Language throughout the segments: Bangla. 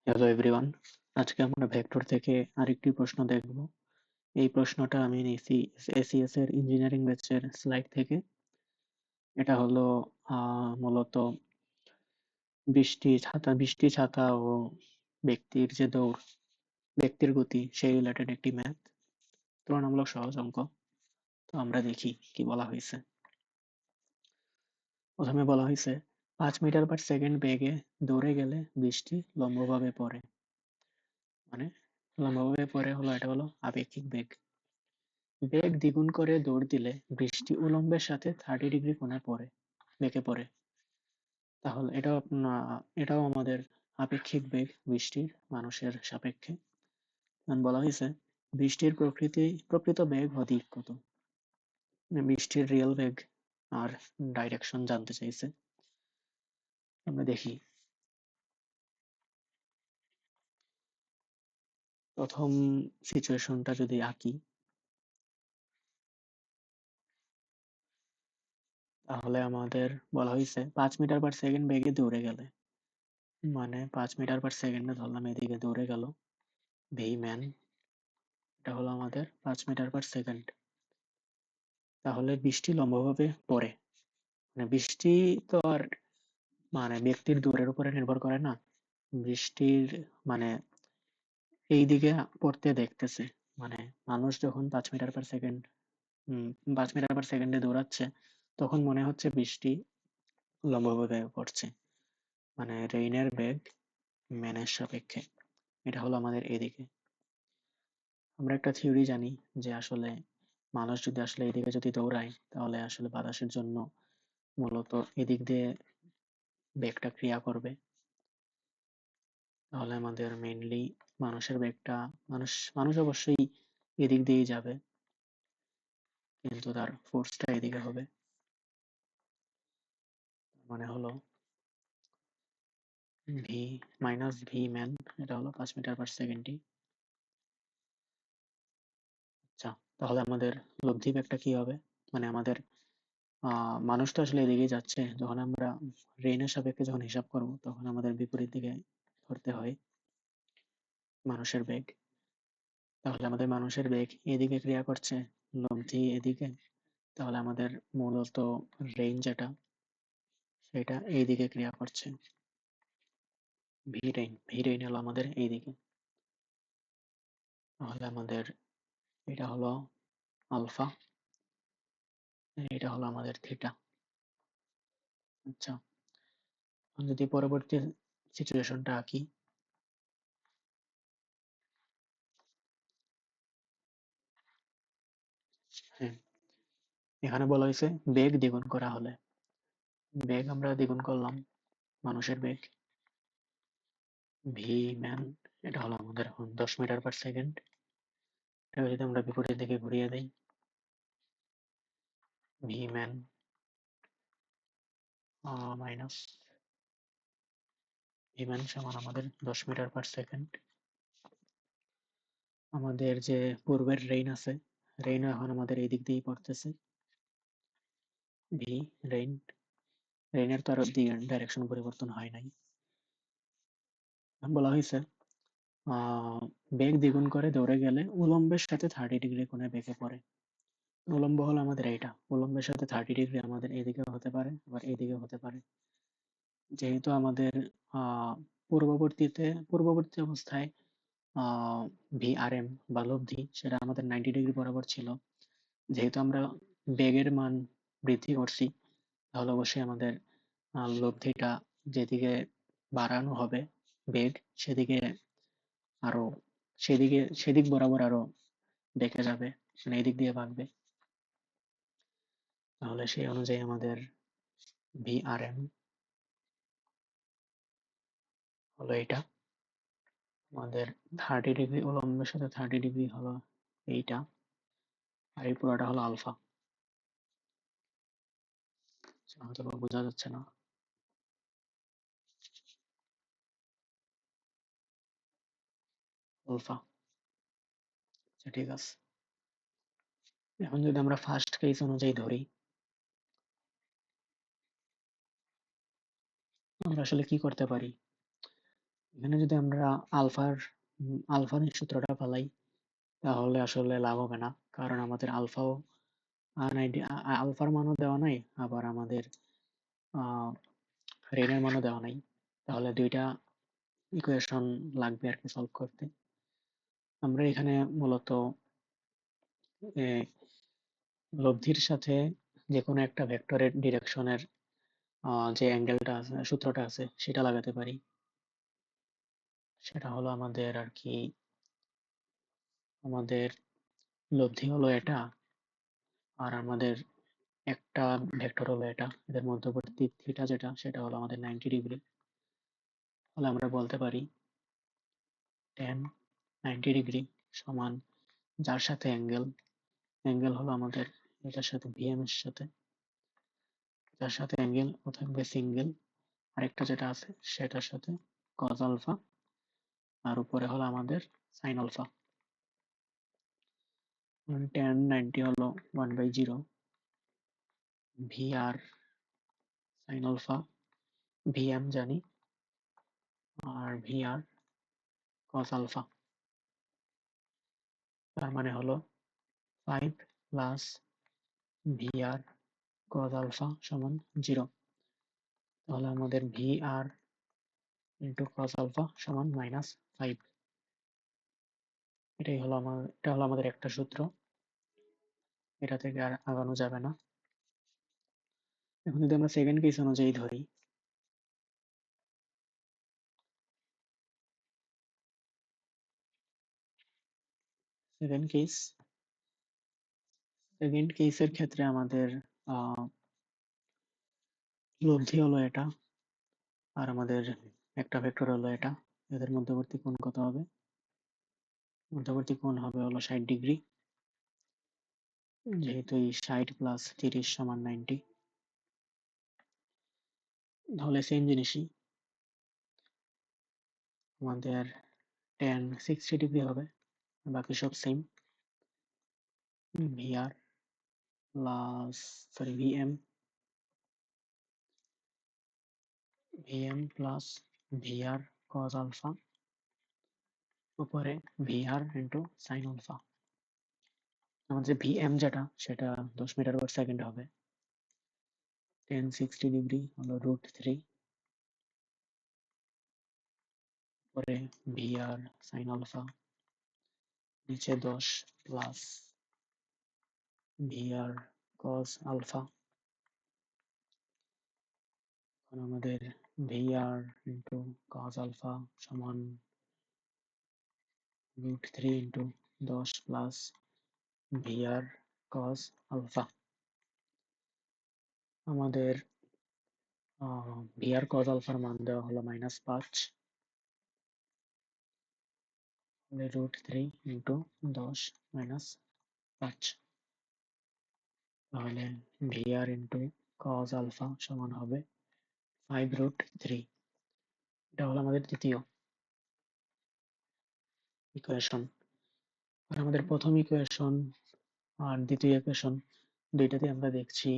হ্যালো এভরিওয়ান, আজকে আমরা ভেক্টর থেকে আরেকটি প্রশ্ন দেখব। এই প্রশ্নটা আমি নিয়েছি এসিএস এর ইঞ্জিনিয়ারিং ব্যাচের স্লাইড থেকে। এটা হলো মূলত বৃষ্টি ছাতা ও ব্যক্তির যে দৌড়, ব্যক্তির গতি সেই রিলেটেড একটি ম্যাথ, তুলনামূলক সহজ অঙ্ক। তো আমরা দেখি কি বলা হয়েছে। প্রথমে বলা হয়েছে 5 মিটার/সেকেন্ড বেগে দৌড়ে গেলে বৃষ্টি লম্বভাবে পড়ে। মানে লম্বভাবে পড়ে হলো, এটা হলো আপেক্ষিক বেগ। বেগ দ্বিগুণ করে দৌড় দিলে বৃষ্টি উল্লম্বের সাথে 30 ডিগ্রি কোণে বেঁকে পড়ে। তাহলে এটাও আমাদের আপেক্ষিক বেগ বৃষ্টির মানুষের সাপেক্ষে। বলা হয়েছে বৃষ্টির প্রকৃত বেগ অধিক কত, মানে বৃষ্টির রিয়েল বেগ আর ডাইরেকশন জানতে চাইছে। আমরা দেখি, প্রথম সিচুয়েশনটা যদি আঁকি, তাহলে আমাদের বলা হয়েছে 5 মিটার/সেকেন্ড বেগে দৌড়ে গেলে, মানে 5 মিটার/সেকেন্ডে ধরলাম এদিকে দৌড়ে গেল ভি ম্যান। এটা হলো আমাদের 5 মিটার/সেকেন্ড। তাহলে বৃষ্টি লম্বভাবে পড়ে, মানে বৃষ্টি তো আর মানে ব্যক্তির দূরের উপরে নির্ভর করে না। বৃষ্টির মানে এই দিকে পড়তে দেখতেছে, মানে মানুষ যখন 5 মিটার/সেকেন্ড 5 মিটার/সেকেন্ডে দৌড়াচ্ছে, তখন মনে হচ্ছে বৃষ্টি লম্বভাবে পড়ছে, মানে রেইনের বেগ ম্যানের সাপেক্ষে। এটা হলো আমাদের এদিকে। আমরা একটা থিওরি জানি যে আসলে মানুষ যদি আসলে এদিকে যদি দৌড়ায়, তাহলে আসলে বাতাসের জন্য মূলত এদিক দিয়ে বেগটা ক্রিয়া করবে। তাহলে আমাদের মেইনলি মানুষের বেগটা, মানুষ অবশ্যই এদিক দিয়েই যাবে, কিন্তু তার ফোর্সটা এদিকে হবে। মানে হলো ভি মাইনাস ভি ম্যান, এটা হলো 5 মিটার/সেকেন্ডই। আচ্ছা, তাহলে আমাদের লব্ধি বেগটা কি হবে? মানে আমাদের মানুষ তো আসলে এদিকেই যাচ্ছে, যখন আমরা রেইনের সাপেক্ষে যখন হিসাব করব, তখন আমাদের বিপরীত দিকে ধরতে হয় মানুষের বেগ। তাহলে আমাদের মানুষের বেগ এদিকে ক্রিয়া করছে, লব্ধি এদিকে। তাহলে আমাদের মূলত রেইন যেটা, সেটা এইদিকে ক্রিয়া করছে। ভি রেইন হলো আমাদের এইদিকে। তাহলে আমাদের এটা হলো আলফা, এটা হলো আমাদের থিটা। আচ্ছা, যদি পরবর্তী সিচুয়েশনটা আঁকি, হ্যাঁ, এখানে বলা হয়েছে বেগ দ্বিগুণ করা হলে। বেগ আমরা দ্বিগুণ করলাম, মানুষের বেগ ভি ম্যান, এটা হলো আমাদের 10 মিটার/সেকেন্ড। এটা যদি আমরা বিপরীত দিকে ঘুরিয়ে দেই, V man minus V man সমান আমাদের 10 মিটার/সেকেন্ড। আমাদের যে পূর্বের রেইন আছে, রেইন এখন আমাদের এই দিক দিয়েই পড়তেছে। ভি রেইন, রেইনের তো আর ডাইরেকশন পরিবর্তন হয় নাই। বলা হয়েছে বেগ দ্বিগুণ করে দৌড়ে গেলে উলম্বের সাথে 30 ডিগ্রি কোণে বেঁকে পড়ে। উলম্ব হলো আমাদের এইটা, উলম্বের সাথে 30 ডিগ্রি আমাদের এদিকে হতে পারে, আবার এদিকে হতে পারে। যেহেতু আমাদের আহ পূর্ববর্তী অবস্থায় ভি আর এম বা লব্ধি সেটা আমাদের 90 ডিগ্রি বরাবর ছিল, যেহেতু আমরা বেগের মান বৃদ্ধি করছি, তাহলে অবশ্যই আমাদের লব্ধিটা যেদিকে বাড়ানো হবে বেগ, সেদিকে আরো সেদিক বরাবর আরো বেঁকে যাবে, মানে এদিক দিয়ে বাঁকবে। তাহলে সেই অনুযায়ী আমাদের ভি আর এম হলো এটা। আমাদের 30 ডিগ্রি উলম্বের সাথে 30 ডিগ্রি হলো এইটা, আর এই পুরোটা হলো আলফা। হয়তো বা বোঝা যাচ্ছে না। আলফা, আচ্ছা ঠিক আছে। এখন যদি আমরা ফার্স্ট কেস অনুযায়ী ধরি, আমরা আসলে কি করতে পারি? এখানে যদি আমরা আলফার সূত্রটা ফেলাই তাহলে আসলে লাভ হবে না, কারণ আমাদের আলফার মানও দেওয়া নাই, আবার আমাদের রেনের মানও দেওয়া নাই। তাহলে দুইটা ইকুয়েশন লাগবে আর কি সলভ করতে। আমরা এখানে মূলত লব্ধির সাথে যে কোনো একটা ভেক্টরের ডিরেকশনের যে অ্যাঙ্গেলটা আছে, সূত্রটা আছে, সেটা লাগাতে পারি। সেটা হলো আমাদের আর কি, আমাদের লব্ধি হলো এটা, আর আমাদের একটা ভেক্টর হলো এটা, এদের মধ্যবর্তী থিটা যেটা, সেটা হলো আমাদের 90 ডিগ্রি। তাহলে আমরা বলতে পারি tan 90 ডিগ্রি সমান, যার সাথে অ্যাঙ্গেল হলো আমাদের এটার সাথে ভিএম এর সাথে, যার সাথে অ্যাঙ্গেল ও থাকবে সিঙ্গেল, আরেকটা যেটা আছে সেটার সাথে কজ আলফা, আর উপরে হলো আমাদের সাইন আলফা। tan 90 হলো 1/0 ভিআর সাইন আলফা, ভিএম জানি, আর ভিআর কস আলফা। তার মানে হলো 5 প্লাস ভিআর কস আলফা সমান 0। তাহলে আমাদের ভিআর ইন্টু কস আলফা সমান -5। এটা হলো আমাদের একটা সূত্র, এটা থেকে আর আগানো যাবে না। এখন যদি আমরা সেকেন্ড কেস অনুযায়ী ধরি, সেকেন্ড কেসের ক্ষেত্রে আমাদের লব্ধি হলো এটা, আর আমাদের একটা ভেক্টর হলো এটা। এদের মধ্যবর্তী কোণ কত হবে? মধ্যবর্তী কোণ হবে হলো 60 ডিগ্রি, যেহেতু এই 60 প্লাস 30 সমান 90। তাহলে সেম জিনিসই আমাদের tan 60 ডিগ্রি হবে, বাকি সব same. VR plus sorry VM plus VR cos alpha, উপরে ভিআর ইন্টু সাইন আলফা। আমাদের ভিএম যেটা, সেটা 10 মিটার পার সেকেন্ড হবে। tan 60 ডিগ্রি হলো √3, উপরে ভিআর সাইন আলফা, নিচে 10 প্লাস ভিআর কস আলফা। এখন আমাদের ভিআর ইন্টু কস আলফা সমান √3 into 10 plus VR cos alpha. আমাদের ভিআর কস আলফার মান দেওয়া হলো -5, √3 ইন্টু 10 -5। তাহলে ভিআর ইন্টু কস আলফা সমান হবে 5√3। এটা হলো আমাদের দ্বিতীয় ইকুয়েশন। আর আমাদের প্রথম ইকুয়েশন আর দ্বিতীয় ইকুয়েশন দুইটাতে আমরা দেখছি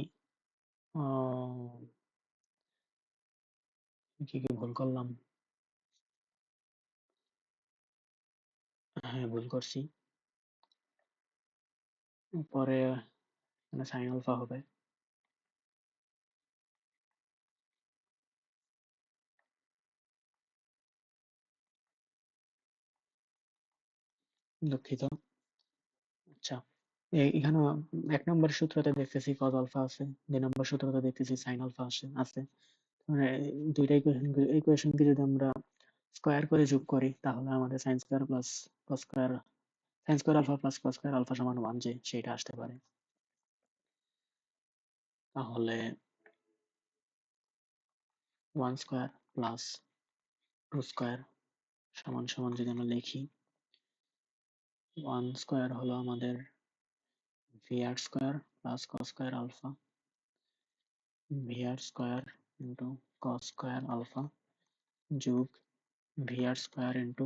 কি কি ভুল করলাম। হ্যাঁ, ভুল করছি। পরে সাইন আলফা হবে। দুঃখিত। আচ্ছা, এখানে 1 নম্বর সূত্রতে দেখতেছি কজ আলফা আছে, 2 নম্বর সূত্রতে দেখতেছি সাইন আলফা আছে। মানে দুইটা ইকুয়েশনকে যদি আমরা স্কোয়ার করে যোগ করি, তাহলে আমাদের sine square plus cos square, sine square alpha plus cos square alpha সমান 1, যে সেটা আসতে পারে। তাহলে 1 স্কোয়ার প্লাস 2 স্কোয়ার সমান সমান যদি আমরা লিখি, 1 স্কোয়ার হলো আমাদের VR square plus cos square alpha, VR square into cos square alpha যোগ VR square into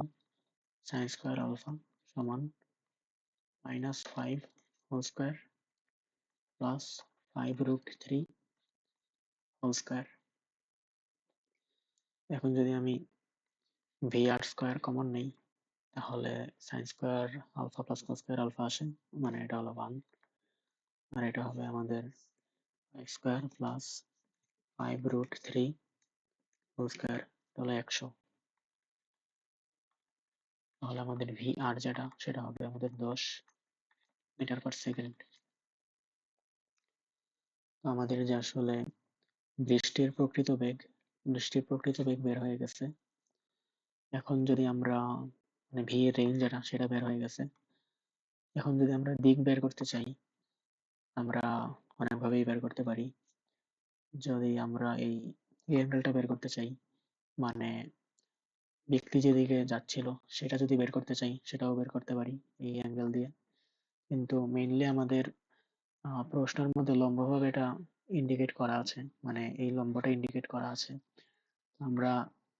sine square alpha সমান -5 whole square plus 5√3 whole square. এখন যদি আমি ভি আর স্কোয়ার কমন নেই, তাহলে sine square alpha plus cos square alpha আসে, মানে এটা হলো 1, আর এটা হবে আমাদের x square plus 5√3 whole square, তাহলে 100। তাহলে আমাদের ভি আর যেটা সেটা হবে আমাদের 10 মিটার পার সেকেন্ড। আমাদের যে আসলে বৃষ্টির প্রকৃত বেগ বের হয়ে গেছে। এখন যদি আমরা মানে ভি এর রেঞ্জ যেটা সেটা বের হয়ে গেছে। এখন যদি আমরা দিক বের করতে চাই, আমরা অনেকভাবেই বের করতে পারি। যদি আমরা এই অ্যাঙ্গেলটা বের করতে চাই, মানে ব্যক্তি যেদিকে যাচ্ছিল সেটা যদি বের করতে চাই, সেটাও বের করতে পারি এই অ্যাঙ্গেল দিয়ে। কিন্তু মেইনলি আমাদের প্রশ্নের মধ্যে লম্বভাবে এটা ইন্ডিকেট করা আছে, মানে এই লম্বটা ইন্ডিকেট করা আছে। আমরা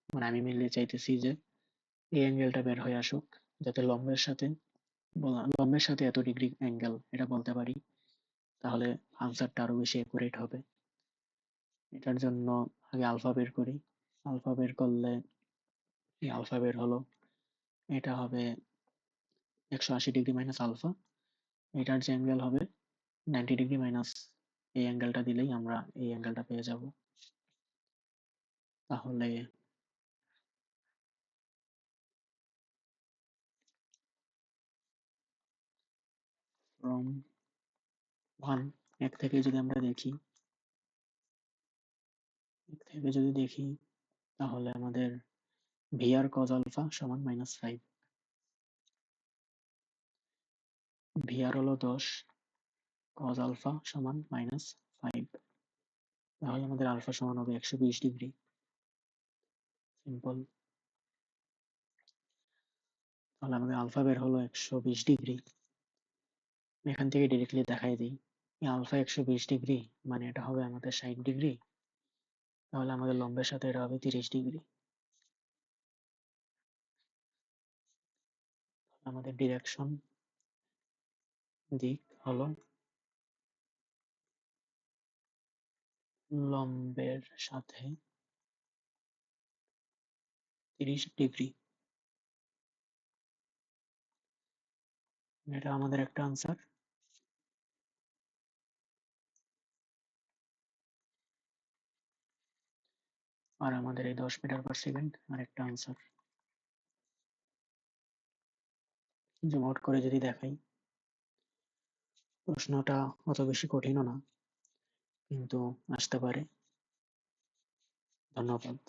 মানে আমি মেইনলি চাইতেছি যে এই অ্যাঙ্গেলটা বের হয়ে আসুক, যাতে লম্বের সাথে এত ডিগ্রি অ্যাঙ্গেল এটা বলতে পারি, তাহলে আনসারটা আরো বেশি অ্যাকুরেট হবে। এটার জন্য আগে আলফা বের করি। আলফা বের করলে এই আলফা বের হলো, এটা হবে 180 ডিগ্রি মাইনাস আলফা। এটার যে অ্যাঙ্গেল হবে 90 ডিগ্রি মাইনাস এই অ্যাঙ্গেলটা দিলেই আমরা এই অ্যাঙ্গেলটা পেয়ে যাব। তাহলে ফ্রম 1 থেকে যদি আমরা দেখি, তাহলে আমাদের ভিআর কজ আলফা সমান -5। ভিআর হলো 10, কজ আলফা সমান -5। তাহলে আমাদের আলফা সমান হবে 120 ডিগ্রি। সিম্পল। তাহলে আমাদের আলফা বের হলো 120 ডিগ্রি। এখান থেকে ডিরেক্টলি দেখাই দিই, আলফা 120 ডিগ্রি মানে এটা হবে আমাদের 60 ডিগ্রি। তাহলে আমাদের লম্বের সাথে এটা হবে 30 ডিগ্রি। আমাদের ডিরেকশন দিক হলো লম্বের সাথে 30 ডিগ্রি। এটা আমাদের একটা আনসার। আর আমাদের এই 10 মিটার পার সেকেন্ড আরেকটা আনসার। জুম আউট করে যদি দেখাই, প্রশ্নটা অত বেশি কঠিনও না, কিন্তু আসতে পারে। ধন্যবাদ।